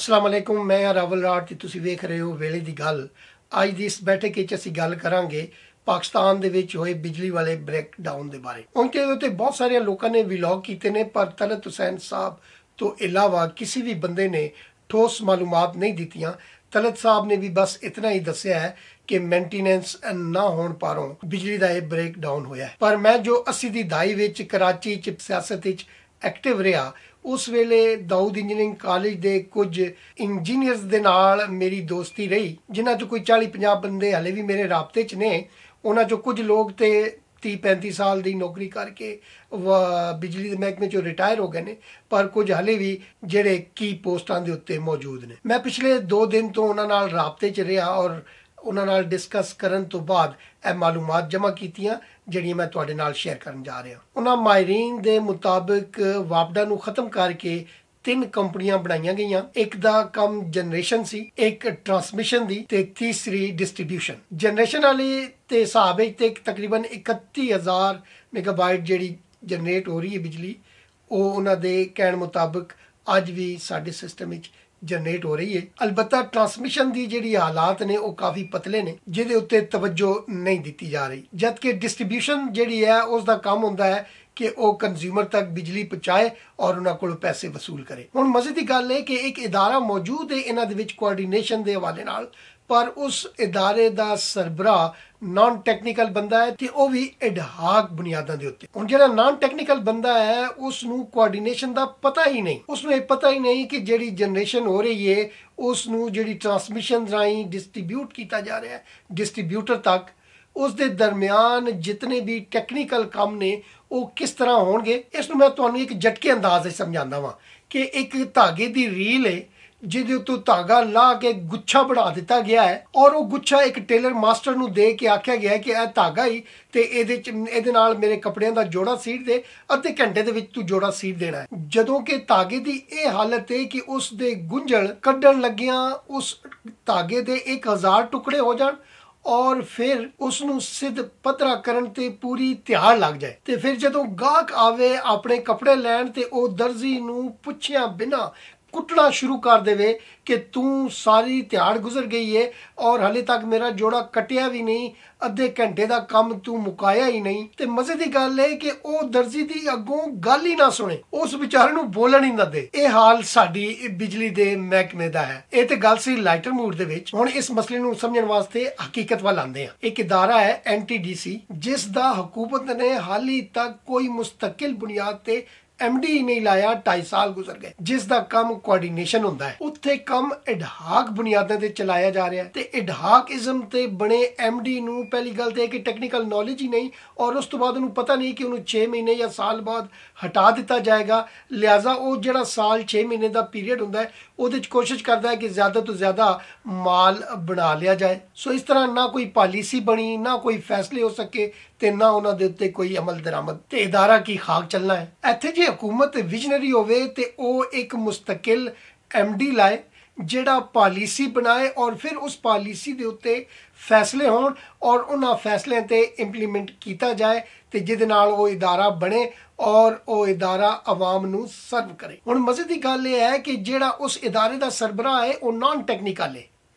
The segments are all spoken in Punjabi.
अस्सलाम वालेकुम। मैं रावल राठ ਤੇ ਤੁਸੀਂ ਵੇਖ ਰਹੇ ਹੋ ਵੇਲੇ ਦੀ ਗੱਲ। ਅੱਜ ਦੀ ਇਸ ਬੈਠਕ ਵਿੱਚ ਅਸੀਂ ਗੱਲ ਕਰਾਂਗੇ ਪਾਕਿਸਤਾਨ ਦੇ ਵਿੱਚ ਹੋਏ ਬਿਜਲੀ ਵਾਲੇ ਬ੍ਰੇਕਡਾਊਨ ਦੇ ਬਾਰੇ। ਉਹਦੇ ਉੱਤੇ ਬਹੁਤ ਸਾਰੇ ਲੋਕਾਂ ਨੇ ਵਲੌਗ ਕੀਤੇ ਨੇ, ਪਰ ਤਲਤ ਹੁਸੈਨ ਸਾਹਿਬ ਤੋਂ ਇਲਾਵਾ ਕਿਸੇ ਵੀ ਬੰਦੇ ਨੇ ਠੋਸ ਮਾਲੂਮਾਤ ਨਹੀਂ ਦਿੱਤੀਆਂ। ਤਲਤ ਸਾਹਿਬ ਨੇ ਵੀ ਬਸ ਇਤਨਾ ਹੀ ਦੱਸਿਆ ਹੈ ਕਿ ਮੇਨਟੇਨੈਂਸ ਨਾ ਹੋਣ ਪਾਰੋਂ ਬਿਜਲੀ ਦਾ ਇਹ ਬ੍ਰੇਕਡਾਊਨ ਹੋਇਆ। ਪਰ ਮੈਂ ਜੋ 80 ਦੀ ਦਹਾਈ ਵਿੱਚ ਕਰਾਚੀ 'ਚ ਸਿਆਸਤ ਵਿੱਚ ਐਕਟਿਵ ਰਿਹਾ, ਉਸ ਵੇਲੇ ਦਾਊਦ ਇੰਜੀਨੀਅਰਿੰਗ ਕਾਲਜ ਦੇ ਕੁਝ ਇੰਜੀਨੀਅਰਸ ਦੇ ਨਾਲ ਮੇਰੀ ਦੋਸਤੀ ਰਹੀ, ਜਿਨ੍ਹਾਂ 'ਚੋਂ ਕੋਈ 40-50 ਬੰਦੇ ਹਲੇ ਵੀ ਮੇਰੇ ਰਾਬਤੇ 'ਚ ਨੇ। ਉਹਨਾਂ 'ਚੋਂ ਕੁਝ ਲੋਕ ਤੇ 30-35 ਸਾਲ ਦੀ ਨੌਕਰੀ ਕਰਕੇ ਬਿਜਲੀ ਦੇ ਮਹਿਕਮੇ 'ਚੋਂ ਰਿਟਾਇਰ ਹੋ ਗਏ ਨੇ, ਪਰ ਕੁਝ ਹਲੇ ਵੀ ਜਿਹੜੇ ਕੀ ਪੋਸਟਾਂ ਦੇ ਉੱਤੇ ਮੌਜੂਦ ਨੇ। ਮੈਂ ਪਿਛਲੇ 2 ਦਿਨ ਤੋਂ ਉਹਨਾਂ ਨਾਲ ਰਾਬਤੇ 'ਚ ਰਿਹਾ ਔਰ ਉਹਨਾਂ ਨਾਲ ਡਿਸਕਸ ਕਰਨ ਤੋਂ ਬਾਅਦ ਇਹ ਮਾਲੂਮਾਤ ਜਮ੍ਹਾਂ ਕੀਤੀਆਂ ਜਿਹੜੀਆਂ ਮੈਂ ਤੁਹਾਡੇ ਨਾਲ ਸ਼ੇਅਰ ਕਰਨ ਜਾ ਰਿਹਾ। ਉਹਨਾਂ ਮਾਹਿਰੀਨ ਦੇ ਮੁਤਾਬਕ ਵਾਪਡਾ ਨੂੰ ਖਤਮ ਕਰਕੇ 3 ਕੰਪਨੀਆਂ ਬਣਾਈਆਂ ਗਈਆਂ। ਇੱਕ ਦਾ ਕੰਮ ਜਨਰੇਸ਼ਨ ਸੀ, ਇੱਕ ਟਰਾਂਸਮਿਸ਼ਨ ਦੀ ਤੇ ਤੀਸਰੀ ਡਿਸਟ੍ਰੀਬਿਊਸ਼ਨ। ਜਨਰੇਸ਼ਨ ਵਾਲੀ ਤੇ ਹਿਸਾਬ ਵਿੱਚ ਤੇ ਤਕਰੀਬਨ 31000 ਮੈਗਾਬਾਈਟ ਜਿਹੜੀ ਜਨਰੇਟ ਹੋ ਰਹੀ ਹੈ ਬਿਜਲੀ, ਉਹ ਉਹਨਾਂ ਦੇ ਕਹਿਣ ਮੁਤਾਬਕ ਅੱਜ ਵੀ ਸਾਡੇ ਸਿਸਟਮ ਵਿੱਚ ਜਨਰੇਟ ਹੋ ਰਹੀ ਹੈ। ਅਲਬੱਤਾ ਟਰਾਂਸਮਿਸ਼ਨ ਦੀ ਜਿਹੜੀ ਹਾਲਾਤ ਨੇ ਉਹ ਕਾਫੀ ਪਤਲੇ ਨੇ, ਜਿਹਦੇ ਉੱਤੇ ਤਵੱਜੋ ਨਹੀਂ ਦਿੱਤੀ ਜਾ ਰਹੀ। ਜਦਕਿ ਡਿਸਟ੍ਰੀਬਿਊਸ਼ਨ ਜਿਹੜੀ ਹੈ ਉਸ ਦਾ ਕੰਮ ਹੁੰਦਾ ਹੈ ਕਿ ਉਹ ਕੰਜ਼ਿਊਮਰ ਤੱਕ ਬਿਜਲੀ ਪਹੁੰਚਾਏ ਔਰ ਉਹਨਾਂ ਕੋਲ ਪੈਸੇ ਵਸੂਲ ਕਰੇ। ਹੁਣ ਮਜ਼ੇ ਦੀ ਗੱਲ ਹੈ ਕਿ ਇੱਕ ਅਦਾਰਾ ਮੌਜੂਦ ਹੈ ਇਹਨਾਂ ਦੇ ਵਿੱਚ ਕੋਆਰਡੀਨੇਸ਼ਨ ਦੇ ਹਵਾਲੇ ਨਾਲ, ਪਰ ਉਸ ਇਦਾਰੇ ਦਾ ਸਰਬਰਾਹ ਨਾਨ ਟੈਕਨੀਕਲ ਬੰਦਾ ਹੈ ਤੇ ਉਹ ਵੀ ਐਡਹਾਕ ਬੁਨਿਆਦਾਂ ਦੇ ਉੱਤੇ। ਹੁਣ ਜਿਹੜਾ ਨਾਨ ਟੈਕਨੀਕਲ ਬੰਦਾ ਹੈ ਉਸ ਨੂੰ ਕੋਆਰਡੀਨੇਸ਼ਨ ਦਾ ਪਤਾ ਹੀ ਨਹੀਂ। ਉਸ ਨੂੰ ਇਹ ਪਤਾ ਹੀ ਨਹੀਂ ਕਿ ਜਿਹੜੀ ਜਨਰੇਸ਼ਨ ਹੋ ਰਹੀ ਹੈ ਉਸ ਨੂੰ ਜਿਹੜੀ ਟਰਾਂਸਮਿਸ਼ਨ ਰਾਹੀਂ ਡਿਸਟ੍ਰੀਬਿਊਟ ਕੀਤਾ ਜਾ ਰਿਹਾ ਹੈ ਡਿਸਟ੍ਰੀਬਿਊਟਰ ਤੱਕ, ਉਸ ਦੇ ਦਰਮਿਆਨ ਜਿਤਨੇ ਵੀ ਟੈਕਨੀਕਲ ਕੰਮ ਨੇ ਉਹ ਕਿਸ ਤਰ੍ਹਾਂ ਹੋਣਗੇ। ਇਸ ਨੂੰ ਮੈਂ ਤੁਹਾਨੂੰ ਇੱਕ ਝਟਕੇ ਅੰਦਾਜ਼ ਵਿੱਚ ਸਮਝਾਉਂਦਾ ਵਾਂ ਕਿ ਇੱਕ ਧਾਗੇ ਦੀ ਰੀਲ ਹੈ ਜਿਹਦੇ ਉੱਤੋਂ ਧਾਗਾ ਲਾ ਕੇ ਗੁੱਛਾ ਬਣਾ ਦਿੱਤਾ ਗਿਆ ਹੈ ਔਰ ਉਹ ਗੁੱਛਾ ਇੱਕ ਟੇਲਰ ਮਾਸਟਰ ਨੂੰ ਦੇ ਕੇ ਆਖਿਆ ਗਿਆ ਕਿ ਇਹ ਧਾਗਾ ਹੀ ਤੇ ਇਹਦੇ ਨਾਲ ਮੇਰੇ ਕੱਪੜਿਆਂ ਦਾ ਜੋੜਾ ਸੀਟ ਦੇ, ਅੱਧੇ ਘੰਟੇ ਦੇ ਵਿੱਚ ਤੂੰ ਜੋੜਾ ਸੀਟ ਦੇਣਾ ਹੈ। ਜਦੋਂ ਕਿ ਧਾਗੇ ਦੀ ਇਹ ਹਾਲਤ ਹੈ ਕਿ ਉਸ ਦੇ ਗੁੰਝਲ ਕੱਢਣ ਲੱਗਿਆਂ ਉਸ ਧਾਗੇ ਦੇ 1000 ਟੁਕੜੇ ਹੋ ਜਾਣ ਔਰ ਫਿਰ ਉਸ ਨੂੰ ਸਿੱਧ ਪੱਧਰਾ ਕਰਨ ਤੇ ਪੂਰੀ ਤਿਆਰ ਲੱਗ ਜਾਏ। ਤੇ ਫਿਰ ਜਦੋਂ ਗਾਹਕ ਆਵੇ ਆਪਣੇ ਕੱਪੜੇ ਲੈਣ ਤੇ ਉਹ ਦਰਜ਼ੀ ਨੂੰ ਪੁੱਛਿਆ ਬਿਨਾ ਕੁੱਟਣਾ ਸ਼ੁਰੂ ਕਰ ਦੇਵੇ ਕਿ ਤੂੰ ਸਾਰੀ ਤਿਆੜ ਗੁਜ਼ਰ ਗਈ ਹੈ ਔਰ ਹਲੇ ਤੱਕ ਮੇਰਾ ਜੋੜਾ ਕਟਿਆ ਵੀ ਨਹੀਂ, ਅੱਧੇ ਘੰਟੇ ਦਾ ਕੰਮ ਤੂੰ ਮੁਕਾਇਆ ਹੀ ਨਹੀਂ। ਤੇ ਮਜ਼ੇ ਦੀ ਗੱਲ ਹੈ ਕਿ ਉਹ ਦਰਜ਼ੀ ਦੀ ਅੱਗੋਂ ਗੱਲ ਹੀ ਨਾ ਸੁਣੇ, ਉਸ ਵਿਚਾਰੇ ਨੂੰ ਬੋਲਣ ਹੀ ਨਾ ਦੇ। ਇਹ ਹਾਲ ਸਾਡੀ ਬਿਜਲੀ ਦੇ ਮਹਿਕਮੇ ਦਾ ਹੈ। ਇਹ ਤੇ ਗੱਲ ਸੀ ਲਾਈਟਰ ਮੂਡ ਦੇ ਵਿੱਚ। ਹੁਣ ਇਸ ਮਸਲੇ ਨੂੰ ਸਮਝਣ ਵਾਸਤੇ ਹਕੀਕਤ ਵੱਲ ਆਉਂਦੇ ਹਾਂ। ਇੱਕ ਇਦਾਰਾ ਹੈ NTDC, ਜਿਸ ਦਾ ਹਕੂਮਤ ਨੇ ਹਾਲੀ ਤੱਕ ਕੋਈ ਮੁਸਤਕਿਲ ਬੁਨਿਆਦ ਤੇ MD ਹੀ ਨਹੀਂ ਲਾਇਆ। 2.5 ਸਾਲ ਗੁਜ਼ਰ ਗਏ। ਜਿਸ ਦਾ ਕੰਮ ਕੋਆਰਡੀਨੇਸ਼ਨ ਹੁੰਦਾ ਹੈ, ਉੱਥੇ ਕੰਮ ਐਡਹਾਕ ਬੁਨਿਆਦਾਂ ਤੇ ਚਲਾਇਆ ਜਾ ਰਿਹਾ ਹੈ। ਤੇ ਐਡਹਾਕਿਜ਼ਮ ਤੇ ਬਣੇ MD ਨੂੰ ਪਹਿਲੀ ਗੱਲ ਤੇ ਹੈ ਕਿ ਟੈਕਨੀਕਲ ਨੌਲੇਜ ਹੀ ਨਹੀਂ ਔਰ ਉਸ ਤੋਂ ਬਾਅਦ ਉਹਨੂੰ ਪਤਾ ਨਹੀਂ ਕਿ ਉਹਨੂੰ 6 ਮਹੀਨੇ ਜਾਂ ਸਾਲ ਬਾਅਦ ਹਟਾ ਦਿੱਤਾ ਜਾਏਗਾ। ਲਿਹਾਜ਼ਾ ਉਹ ਜਿਹੜਾ ਸਾਲ 6 ਮਹੀਨੇ ਦਾ ਪੀਰੀਅਡ ਹੁੰਦਾ ਹੈ ਉਹਦੇ 'ਚ ਕੋਸ਼ਿਸ਼ ਕਰਦਾ ਹੈ ਕਿ ਜ਼ਿਆਦਾ ਤੋਂ ਜ਼ਿਆਦਾ ਮਾਲ ਬਣਾ ਲਿਆ ਜਾਏ। ਸੋ ਇਸ ਤਰ੍ਹਾਂ ਨਾ ਕੋਈ ਪਾਲਿਸੀ ਬਣੀ, ਨਾ ਕੋਈ ਫੈਸਲੇ ਹੋ ਸਕੇ ਤੇ ਨਾ ਉਹਨਾਂ ਦੇ ਉੱਤੇ ਕੋਈ ਅਮਲ ਦਰਾਮਦ। ਤੇ ਇਦਾਰਾ ਕੀ ਖਾਕ ਚੱਲਣਾ ਹੈ। ਇੱਥੇ ਜੇ ਹਕੂਮਤ ਵਿਜ਼ਨਰੀ ਹੋਵੇ ਤੇ ਉਹ ਇੱਕ ਮੁਸਤਕਿਲ MD ਲਾਏ ਜਿਹੜਾ ਪਾਲਿਸੀ ਬਣਾਏ ਔਰ ਫਿਰ ਉਸ ਪਾਲਿਸੀ ਦੇ ਉੱਤੇ ਫੈਸਲੇ ਹੋਣ ਔਰ ਉਹਨਾਂ ਫੈਸਲਿਆਂ ਤੇ ਇੰਪਲੀਮੈਂਟ ਕੀਤਾ ਜਾਏ ਤੇ ਜਿਹਦੇ ਨਾਲ ਉਹ ਇਦਾਰਾ ਬਣੇ ਔਰ ਉਹ ਇਦਾਰਾ ਆਵਾਮ ਨੂੰ ਸਰਵ ਕਰੇ। ਹੁਣ ਮਜ਼ੇ ਦੀ ਗੱਲ ਇਹ ਹੈ ਕਿ ਜਿਹੜਾ ਉਸ ਇਦਾਰੇ ਦਾ ਸਰਬਰਾਹ ਹੈ ਉਹ ਨਾਨ ਟੈਕਨੀਕਲ ਹੈ,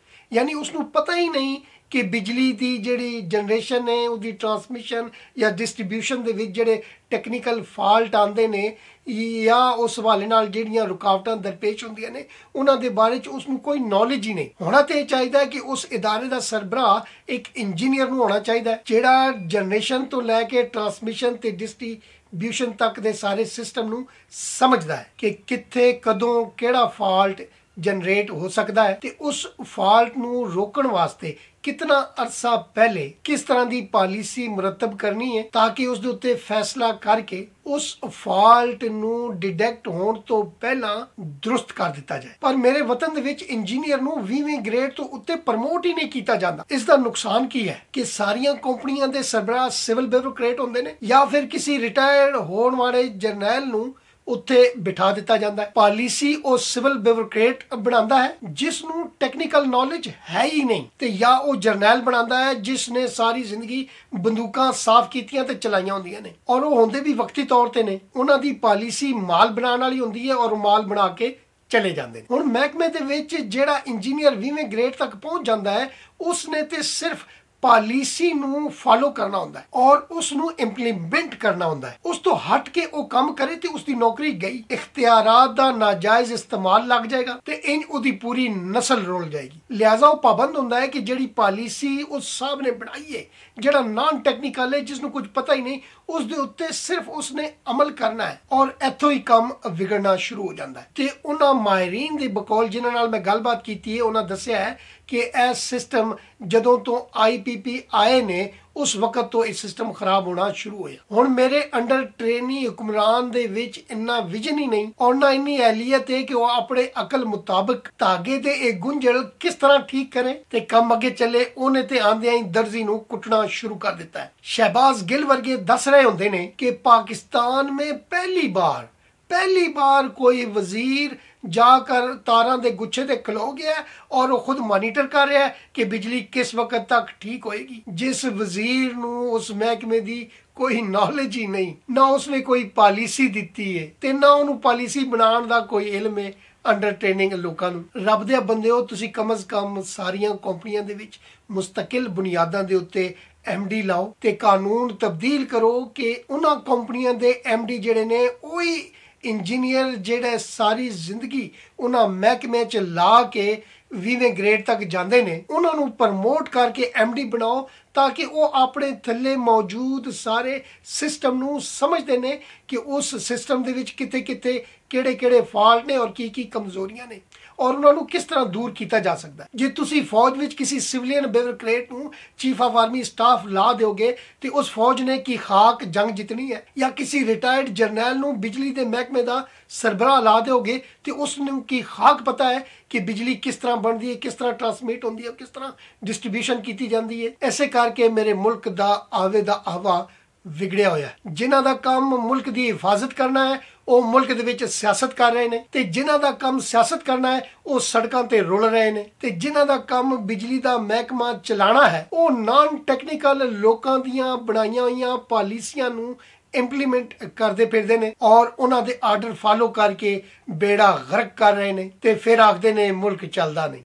ਯਾਨੀ ਉਸ ਨੂੰ ਪਤਾ ਹੀ ਨਹੀਂ ਕਿ ਬਿਜਲੀ ਦੀ ਜਿਹੜੀ ਜਨਰੇਸ਼ਨ ਹੈ ਉਹਦੀ ਟਰਾਂਸਮਿਸ਼ਨ ਜਾਂ ਡਿਸਟ੍ਰੀਬਿਊਸ਼ਨ ਦੇ ਵਿੱਚ ਜਿਹੜੇ ਟੈਕਨੀਕਲ ਫਾਲਟ ਆਉਂਦੇ ਨੇ ਜਾਂ ਉਸ ਹਵਾਲੇ ਨਾਲ ਜਿਹੜੀਆਂ ਰੁਕਾਵਟਾਂ ਦਰਪੇਸ਼ ਹੁੰਦੀਆਂ ਨੇ ਉਹਨਾਂ ਦੇ ਬਾਰੇ 'ਚ ਉਸ ਨੂੰ ਕੋਈ ਨੌਲੇਜ ਹੀ ਨਹੀਂ। ਹੋਣਾ ਤੇ ਇਹ ਚਾਹੀਦਾ ਹੈ ਕਿ ਉਸ ਇਦਾਰੇ ਦਾ ਸਰਬਰਾਹ ਇੱਕ ਇੰਜੀਨੀਅਰ ਨੂੰ ਹੋਣਾ ਚਾਹੀਦਾ ਜਿਹੜਾ ਜਨਰੇਸ਼ਨ ਤੋਂ ਲੈ ਕੇ ਟਰਾਂਸਮਿਸ਼ਨ ਤੇ ਡਿਸਟ੍ਰੀਬਿਊਸ਼ਨ ਤੱਕ ਦੇ ਸਾਰੇ ਸਿਸਟਮ ਨੂੰ ਸਮਝਦਾ ਹੈ ਕਿ ਕਿੱਥੇ ਕਦੋਂ ਕਿਹੜਾ ਫਾਲਟ ਜਨਰੇਟ ਹੋ ਸਕਦਾ ਹੈ ਤੇ ਉਸ ਫਾਲਟ ਨੂੰ ਰੋਕਣ ਵਾਸਤੇ ਕਿਤਨਾ ਅਰਸਾ ਪਹਿਲੇ ਕਿਸ ਤਰ੍ਹਾਂ ਦੀ ਪਾਲਿਸੀ ਮੁਰਤਬ ਕਰਨੀ ਹੈ ਤਾਂ ਕਿ ਉਸ ਦੇ ਉੱਤੇ ਫੈਸਲਾ ਕਰਕੇ ਉਸ ਫਾਲਟ ਨੂੰ ਡਿਟੈਕਟ ਹੋਣ ਤੋਂ ਪਹਿਲਾਂ ਦਰੁਸਤ ਕਰ ਦਿੱਤਾ ਜਾਏ। ਪਰ ਮੇਰੇ ਵਤਨ ਦੇ ਵਿੱਚ ਇੰਜੀਨੀਅਰ ਨੂੰ 20ਵੀਂ ਗ੍ਰੇਡ ਤੋਂ ਉੱਤੇ ਪ੍ਰਮੋਟ ਹੀ ਨਹੀਂ ਕੀਤਾ ਜਾਂਦਾ। ਇਸ ਦਾ ਨੁਕਸਾਨ ਕੀ ਹੈ ਕਿ ਸਾਰੀਆਂ ਕੰਪਨੀਆਂ ਦੇ ਸਰਬਰਾਹ ਸਿਵਲ ਬਿਊਰੋਕਰੇਟ ਹੁੰਦੇ ਨੇ ਜਾਂ ਫਿਰ ਕਿਸੇ ਰਿਟਾਇਰਡ ਹੋਣ ਵਾਲੇ ਜਰਨੈਲ ਨੂੰ ਉੱਥੇ ਬਿਠਾ ਦਿੱਤਾ ਜਾਂਦਾ ਹੈ। ਪਾਲਿਸੀ ਉਹ ਸਿਵਲ ਬਿਊਰੋਕਰੇਟ ਬਣਾਉਂਦਾ ਹੈ ਜਿਸ ਨੂੰ ਟੈਕਨੀਕਲ ਨੌਲੇਜ ਹੈ ਹੀ ਨਹੀਂ, ਤੇ ਜਾਂ ਉਹ ਜਰਨੈਲ ਬਣਾਉਂਦਾ ਹੈ ਜਿਸ ਨੇ ਸਾਰੀ ਜ਼ਿੰਦਗੀ ਬੰਦੂਕਾਂ ਸਾਫ਼ ਕੀਤੀਆਂ ਤੇ ਚਲਾਈਆਂ ਹੁੰਦੀਆਂ ਨੇ ਔਰ ਉਹ ਹੁੰਦੇ ਵੀ ਵਕਤੀ ਤੌਰ ਤੇ ਨੇ। ਉਹਨਾਂ ਦੀ ਪਾਲਿਸੀ ਮਾਲ ਬਣਾਉਣ ਵਾਲੀ ਹੁੰਦੀ ਹੈ ਔਰ ਮਾਲ ਬਣਾ ਕੇ ਚਲੇ ਜਾਂਦੇ ਨੇ। ਹੁਣ ਮਹਿਕਮੇ ਦੇ ਵਿੱਚ ਜਿਹੜਾ ਇੰਜੀਨੀਅਰ 20ਵੇਂ ਗ੍ਰੇਡ ਤੱਕ ਪਹੁੰਚ ਜਾਂਦਾ ਹੈ, ਉਸਨੇ ਤੇ ਸਿਰਫ ਪਾਲਿਸੀ ਨੂੰ ਫਾਲੋ ਕਰਨਾ ਹੁੰਦਾ ਹੈ ਔਰ ਉਸ ਨੂੰ ਇੰਪਲੀਮੈਂਟ ਕਰਨਾ ਹੁੰਦਾ ਹੈ। ਉਸ ਤੋਂ ਹਟ ਕੇ ਉਹ ਕੰਮ ਕਰੇ ਤੇ ਉਸ ਦੀ ਨੌਕਰੀ ਗਈ। ਇਖਤਿਆਰਾਤ ਦਾ ਨਾਜਾਇਜ਼ ਇਸਤੇਮਾਲ ਲੱਗ ਜਾਏਗਾ ਤੇ ਇੰਜ ਉਹਦੀ ਪੂਰੀ ਨਸਲ ਰੋਲ ਜਾਏਗੀ। ਲਿਹਾਜ਼ਾ ਉਹ ਪਾਬੰਦ ਹੁੰਦਾ ਹੈ ਕਿ ਜਿਹੜੀ ਪਾਲਿਸੀ ਉਸ ਸਾਹਿਬ ਨੇ ਬਣਾਈ ਹੈ, ਜਿਹੜਾ ਨਾਨ ਟੈਕਨੀਕਲ ਹੈ, ਜਿਸ ਨੂੰ ਕੁਝ ਪਤਾ ਹੀ ਨਹੀਂ, ਉਸ ਦੇ ਉੱਤੇ ਸਿਰਫ ਉਸਨੇ ਅਮਲ ਕਰਨਾ ਹੈ ਔਰ ਇੱਥੋਂ ਹੀ ਕੰਮ ਵਿਗੜਨਾ ਸ਼ੁਰੂ ਹੋ ਜਾਂਦਾ ਹੈ। ਤੇ ਉਹਨਾਂ ਮਾਹਿਰੀਨ ਦੇ ਬਕੌਲ ਜਿਨ੍ਹਾਂ ਨਾਲ ਮੈਂ ਗੱਲਬਾਤ ਕੀਤੀ ਹੈ, ਉਹਨਾਂ ਦੱਸਿਆ ਹੈ ਕਿ ਇਹ ਸਿਸਟਮ ਜਦੋਂ ਤੋਂ IPP ਆਏ ਨੇ ਉਸ ਵਕਤ ਤੋਂ ਇਹ ਸਿਸਟਮ ਖਰਾਬ ਹੋਣਾ ਸ਼ੁਰੂ ਹੋਇਆ। ਹੁਣ ਮੇਰੇ ਅੰਡਰ ਟ੍ਰੇਨੀ ਹੁਕਮਰਾਨ ਦੇ ਵਿੱਚ ਇੰਨਾ ਵਿਜ਼ਨ ਹੀ ਨਹੀਂ ਔਰ ਨਾ ਇੰਨੀ ਅਹਿਲੀਅਤ ਹੈ ਕਿ ਉਹ ਆਪਣੇ ਅਕਲ ਮੁਤਾਬਕ ਧਾਗੇ ਦੇ ਇਹ ਗੁੰਝਲ ਕਿਸ ਤਰ੍ਹਾਂ ਠੀਕ ਕਰੇ ਤੇ ਕੰਮ ਅੱਗੇ ਚੱਲੇ। ਉਹਨੇ ਤੇ ਆਂਦਿਆਂ ਹੀ ਦਰਜ਼ੀ ਨੂੰ ਕੁੱਟਣਾ ਸ਼ੁਰੂ ਕਰ ਦਿੱਤਾ ਹੈ। ਸ਼ਹਿਬਾਜ਼ ਗਿੱਲ ਵਰਗੇ ਦੱਸ ਰਹੇ ਹੁੰਦੇ ਨੇ ਕਿ ਪਾਕਿस्तान में पहली बार कोई वजीर जाकर तारों के गुच्छे ते खलो गया और वो खुद मॉनिटर कर रहा है कि बिजली किस वक्त तक ठीक होएगी। जिस वजीर नू उस महकमे दी कोई नॉलेज ही नहीं, ना उसने कोई पॉलिसी दी है ते ना उन्होंने पॉलिसी बनाने का कोई इल्म है। अंडर ट्रेनिंग लोगों ਨੂੰ ਰੱਬ ਦੇ ਬੰਦੇ ਹੋ ਤੁਸੀਂ, ਕਮ ਜ਼ ਕਮ ਸਾਰੀਆਂ ਕੰਪਨੀਆਂ ਦੇ ਵਿੱਚ ਮੁਸਤਕਿਲ ਬੁਨਿਆਦਾਂ ਦੇ ਉੱਤੇ MD ਲਾਓ ਤੇ ਕਾਨੂੰਨ ਤਬਦੀਲ ਕਰੋ ਕਿ ਉਹਨਾਂ ਕੰਪਨੀਆਂ ਦੇ MD ਜਿਹੜੇ ਨੇ ਉਹੀ ਇੰਜੀਨੀਅਰ ਜਿਹੜੇ ਸਾਰੀ ਜ਼ਿੰਦਗੀ ਉਹਨਾਂ ਮਹਿਕਮੇ 'ਚ ਲਾ ਕੇ 20ਵੇਂ ਗ੍ਰੇਡ ਤੱਕ ਜਾਂਦੇ ਨੇ, ਉਹਨਾਂ ਨੂੰ ਪ੍ਰਮੋਟ ਕਰਕੇ MD ਬਣਾਓ ਤਾਂ ਕਿ ਉਹ ਆਪਣੇ ਥੱਲੇ ਮੌਜੂਦ ਸਾਰੇ ਸਿਸਟਮ ਨੂੰ ਸਮਝਦੇ ਨੇ ਕਿ ਉਸ ਸਿਸਟਮ ਦੇ ਵਿੱਚ ਕਿਤੇ ਕਿਤੇ ਕਿਹੜੇ ਫਾਲਟ ਨੇ ਔਰ ਕੀ ਕਮਜ਼ੋਰੀਆਂ ਨੇ ਔਰ ਉਹਨਾਂ ਨੂੰ ਕਿਸ ਤਰ੍ਹਾਂ ਦੂਰ ਕੀਤਾ ਜਾ ਸਕਦਾ। ਜੇ ਤੁਸੀਂ ਫੌਜ ਵਿੱਚ ਕਿਸੇ ਸਿਵਲੀਅਨ ਬਿਊਰੋਕਰੇਟ ਨੂੰ ਚੀਫ ਆਫ ਆਰਮੀ ਸਟਾਫ ਲਾ ਦਿਓਗੇ ਤੇ ਉਸ ਫੌਜ ਨੇ ਕੀ ਖਾਕ ਜੰਗ ਜਿੱਤਣੀ ਹੈ, ਜਾਂ ਕਿਸੇ ਰਿਟਾਇਰਡ ਜਰਨੈਲ ਨੂੰ ਬਿਜਲੀ ਦੇ ਮਹਿਕਮੇ ਦਾ ਸਰਬਰਾਹ ਲਾ ਦਿਓਗੇ ਤੇ ਉਸ ਨੂੰ ਕੀ ਖਾਕ ਪਤਾ ਹੈ ਕਿ ਬਿਜਲੀ ਕਿਸ ਤਰ੍ਹਾਂ ਬਣਦੀ ਹੈ, ਕਿਸ ਤਰ੍ਹਾਂ ਟਰਾਂਸਮਿਟ ਹੁੰਦੀ ਹੈ, ਕਿਸ ਤਰ੍ਹਾਂ ਡਿਸਟ੍ਰੀਬਿਊਸ਼ਨ ਕੀਤੀ ਜਾਂਦੀ ਹੈ। ਐਸੇ ਕਰਕੇ ਮੇਰੇ ਮੁਲਕ ਦਾ ਆਵੇ ਦਾ ਆਵਾ ਵਿਗੜਿਆ ਹੋਇਆ। ਜਿਨ੍ਹਾਂ ਦਾ ਕੰਮ ਮੁਲਕ ਦੀ ਹਿਫਾਜ਼ਤ ਕਰਨਾ ਹੈ ਉਹ ਮੁਲਕ ਦੇ ਵਿੱਚ ਸਿਆਸਤ ਕਰ ਰਹੇ ਨੇ ਤੇ ਜਿਨ੍ਹਾਂ ਦਾ ਕੰਮ ਸਿਆਸਤ ਕਰਨਾ ਹੈ ਉਹ ਸੜਕਾਂ ਤੇ ਰੁਲ ਰਹੇ ਨੇ ਤੇ ਜਿਨ੍ਹਾਂ ਦਾ ਕੰਮ ਬਿਜਲੀ ਦਾ ਮਹਿਕਮਾ ਚਲਾਉਣਾ ਹੈ ਉਹ ਨਾਨ ਟੈਕਨੀਕਲ ਲੋਕਾਂ ਦੀਆਂ ਬਣਾਈਆਂ ਹੋਈਆਂ ਪਾਲਿਸੀਆਂ ਨੂੰ ਇੰਪਲੀਮੈਂਟ ਕਰਦੇ ਫਿਰਦੇ ਨੇ ਔਰ ਉਹਨਾਂ ਦੇ ਆਰਡਰ ਫਾਲੋ ਕਰਕੇ ਬੇੜਾ ਗਰਕ ਕਰ ਰਹੇ ਨੇ ਤੇ ਫਿਰ ਆਖਦੇ ਨੇ ਮੁਲਕ ਚੱਲਦਾ ਨਹੀਂ।